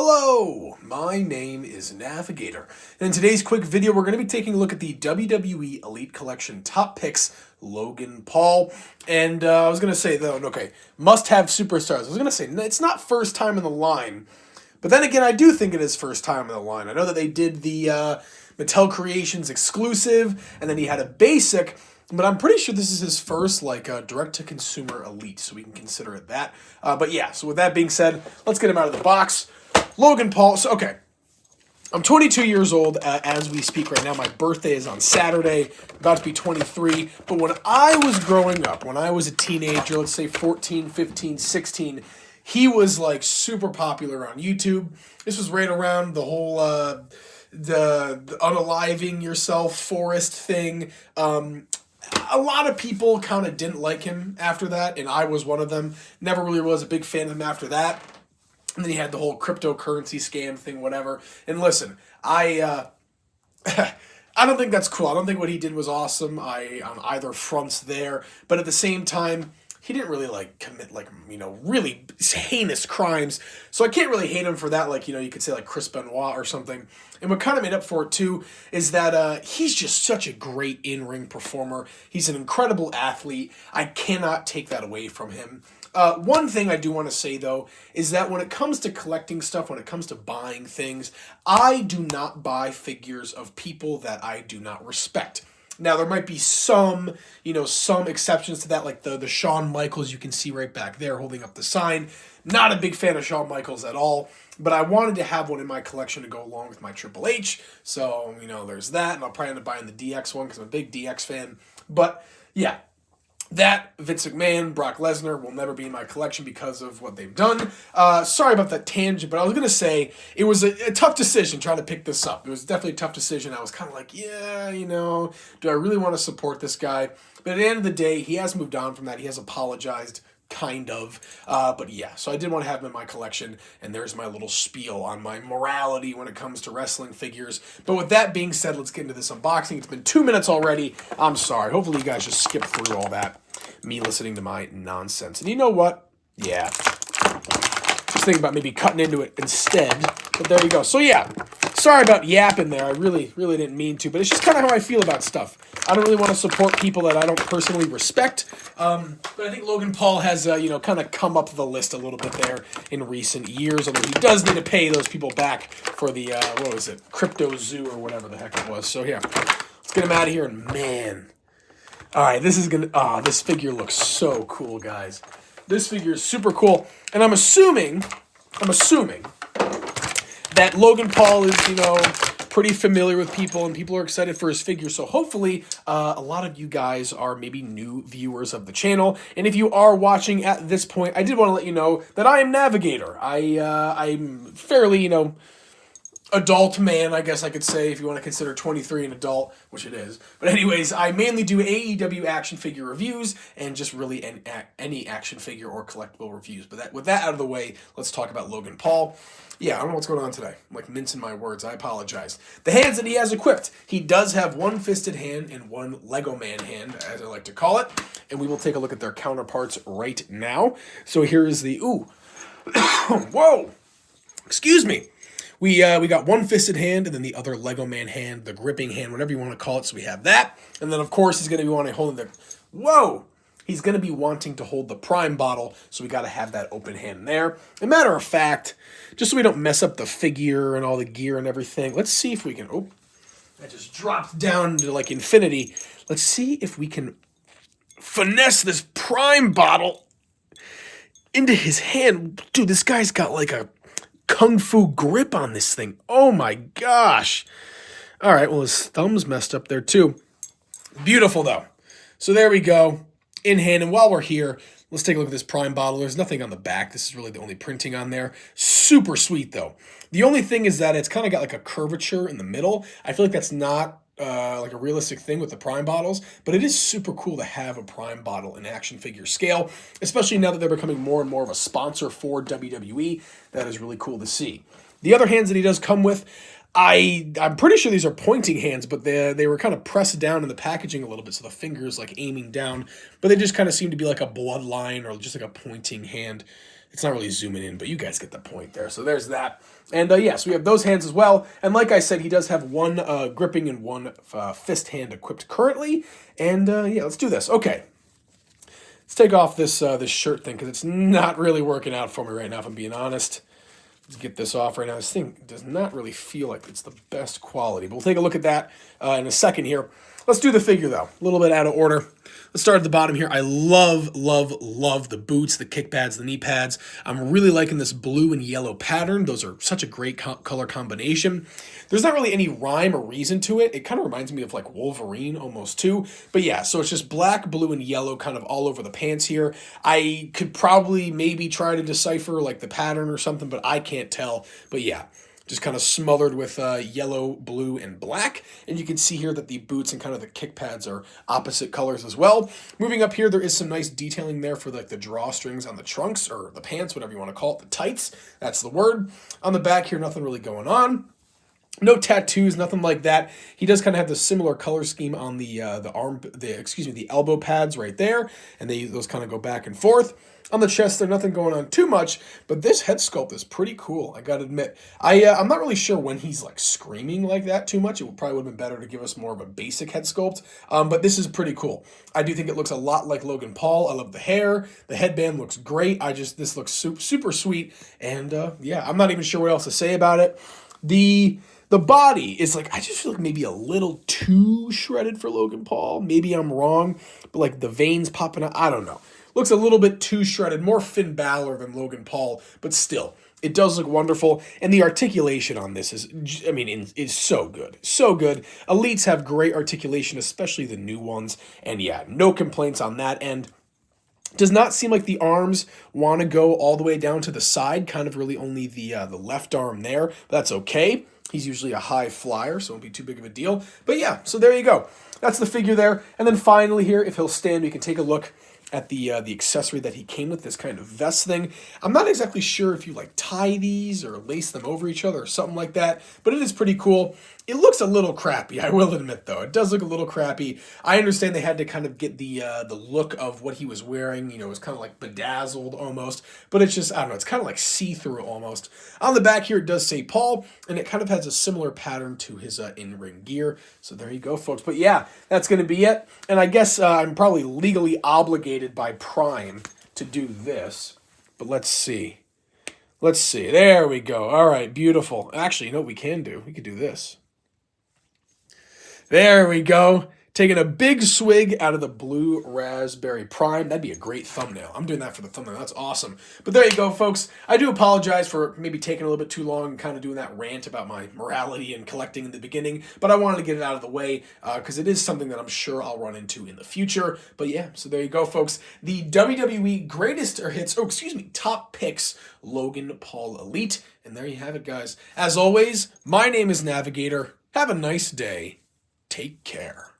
Hello, my name is Navigator, and in today's quick video we're going to be taking a look at the WWE Elite Collection top picks, Logan Paul, and I was going to say though, okay, must-have superstars. I was going to say, it's not first time in the line, but then again, I do think it is first time in the line. I know that they did the Mattel Creations exclusive, and then he had a basic, but I'm pretty sure this is his first, direct-to-consumer Elite, so we can consider it that. But yeah, so with that being said, let's get him out of the box. Logan Paul, so okay, I'm 22 years old as we speak right now. My birthday is on Saturday, about to be 23. But when I was growing up, when I was a teenager, let's say 14, 15, 16, he was like super popular on YouTube. This was right around the whole the unaliving yourself forest thing. A lot of people kind of didn't like him after that, and I was one of them. Never really was a big fan of him after that. And then he had the whole cryptocurrency scam thing, whatever. And listen, I don't think that's cool. I don't think what he did was awesome. On either fronts there, but at the same time, he didn't really commit really heinous crimes. So I can't really hate him for that. You could say like Chris Benoit or something. And what kind of made up for it too is that he's just such a great in-ring performer. He's an incredible athlete. I cannot take that away from him. One thing I do want to say, though, is that when it comes to collecting stuff, when it comes to buying things, I do not buy figures of people that I do not respect. Now, there might be some exceptions to that, like the Shawn Michaels you can see right back there holding up the sign. Not a big fan of Shawn Michaels at all, but I wanted to have one in my collection to go along with my Triple H. So, there's that, and I'll probably end up buying the DX one because I'm a big DX fan. But, yeah. That, Vince McMahon, Brock Lesnar will never be in my collection because of what they've done. Sorry about that tangent, but I was going to say it was a tough decision trying to pick this up. It was definitely a tough decision. I was kind of like, yeah, do I really want to support this guy? But at the end of the day, he has moved on from that. He has apologized, kind of. But yeah, so I did want to have him in my collection, and there's my little spiel on my morality when it comes to wrestling figures. But with that being said, let's get into this unboxing. It's been 2 minutes already. I'm sorry. Hopefully you guys just skip through all that, me listening to my nonsense. And you know what? Yeah. Just thinking about maybe cutting into it instead. But there you go. So yeah, sorry about yapping there. I really didn't mean to, but it's just kind of how I feel about stuff. I don't really want to support people that I don't personally respect. But I think Logan Paul has, kind of come up the list a little bit there in recent years. Although he does need to pay those people back for the, Crypto Zoo or whatever the heck it was. So yeah, let's get him out of here. And man, all right, this figure looks so cool, guys. This figure is super cool. And I'm assuming that Logan Paul is, pretty familiar with people, and people are excited for his figure. So hopefully a lot of you guys are maybe new viewers of the channel. And if you are watching at this point, I did want to let you know that I am Navigator. I'm fairly, adult man, I guess I could say, if you want to consider 23 an adult, which it is. But anyways, I mainly do AEW action figure reviews and just really any action figure or collectible reviews. But with that out of the way, let's talk about Logan Paul. Yeah, I don't know what's going on today. I'm mincing my words. I apologize. The hands that he has equipped. He does have one fisted hand and one Lego man hand, as I like to call it. And we will take a look at their counterparts right now. So here is the... Ooh. Whoa. Excuse me. We got one fisted hand and then the other Lego man hand, the gripping hand, whatever you want to call it. So we have that. And then, of course, he's going to be wanting to hold the... Whoa! He's going to be wanting to hold the Prime bottle, so we got to have that open hand there. As a matter of fact, just so we don't mess up the figure and all the gear and everything, let's see if we can... Oh, that just dropped down to, infinity. Let's see if we can finesse this Prime bottle into his hand. Dude, this guy's got, a kung fu grip on this thing. Oh, my gosh. All right, well, his thumb's messed up there, too. Beautiful, though. So there we go. In hand, and while we're here, let's take a look at this Prime bottle. There's nothing on the back. This is really the only printing on there. Super sweet, though. The only thing is that it's kind of got a curvature in the middle. I feel like that's not a realistic thing with the Prime bottles, but it is super cool to have a Prime bottle in action figure scale, especially now that they're becoming more and more of a sponsor for WWE. That is really cool to see. The other hands that he does come with, I'm pretty sure these are pointing hands, but they were kind of pressed down in the packaging a little bit, so the finger's aiming down, but they just kind of seem to be like a bloodline or just like a pointing hand. It's not really zooming in, but you guys get the point there. So there's that. And yeah, so we have those hands as well. And like I said, he does have one gripping and one fist hand equipped currently. And yeah, let's do this. Okay. Let's take off this this shirt thing because it's not really working out for me right now, if I'm being honest. Let's get this off right now. This thing does not really feel like it's the best quality. But we'll take a look at that in a second here. Let's do the figure, though. A little bit out of order. Let's start at the bottom here. I love, love, love the boots, the kick pads, the knee pads. I'm really liking this blue and yellow pattern. Those are such a great color combination. There's not really any rhyme or reason to it. It kind of reminds me of like Wolverine almost too. But yeah, so it's just black, blue, and yellow kind of all over the pants here. I could probably maybe try to decipher like the pattern or something, but I can't tell. But yeah, just kind of smothered with yellow, blue, and black. And you can see here that the boots and kind of the kick pads are opposite colors as well. Moving up here, there is some nice detailing there for like the drawstrings on the trunks or the pants, whatever you want to call it, the tights. That's the word. On the back here, nothing really going on. No tattoos, nothing like that. He does kind of have the similar color scheme on the elbow pads right there, and those kind of go back and forth. On the chest, there's nothing going on too much, but this head sculpt is pretty cool, I gotta admit. I'm not really sure when he's like screaming like that too much. It probably would have been better to give us more of a basic head sculpt, but this is pretty cool. I do think it looks a lot like Logan Paul. I love the hair. The headband looks great. This looks super sweet, and yeah, I'm not even sure what else to say about it. The body is like, I just feel like maybe a little too shredded for Logan Paul. Maybe I'm wrong, but like the veins popping out, I don't know. Looks a little bit too shredded, more Finn Balor than Logan Paul, but still, it does look wonderful. And the articulation on this is so good. So good. Elites have great articulation, especially the new ones. And yeah, no complaints on that end. Does not seem like the arms want to go all the way down to the side, kind of really only the left arm there, but that's okay. He's usually a high flyer, so it won't be too big of a deal. But yeah, so there you go. That's the figure there. And then finally here, if he'll stand, we can take a look at the accessory that he came with, this kind of vest thing. I'm not exactly sure if you like tie these or lace them over each other or something like that, but it is pretty cool. It looks a little crappy, I will admit, though. It does look a little crappy. I understand they had to kind of get the look of what he was wearing. You know, it was kind of like bedazzled almost, but it's just, I don't know, it's kind of like see-through almost. On the back here, it does say Paul, and it kind of has a similar pattern to his in-ring gear. So there you go, folks. But yeah, that's going to be it. And I guess I'm probably legally obligated by Prime to do this, but let's see. Let's see. There we go. All right, beautiful. Actually, you know what we can do? We could do this. There we go. Taking a big swig out of the blue raspberry prime. That'd be a great thumbnail. I'm doing that for the thumbnail. That's awesome. But there you go, folks. I do apologize for maybe taking a little bit too long and kind of doing that rant about my morality and collecting in the beginning. But I wanted to get it out of the way because it is something that I'm sure I'll run into in the future. But yeah, so there you go, folks. The WWE top picks Logan Paul Elite. And there you have it, guys. As always, my name is Navigator. Have a nice day. Take care.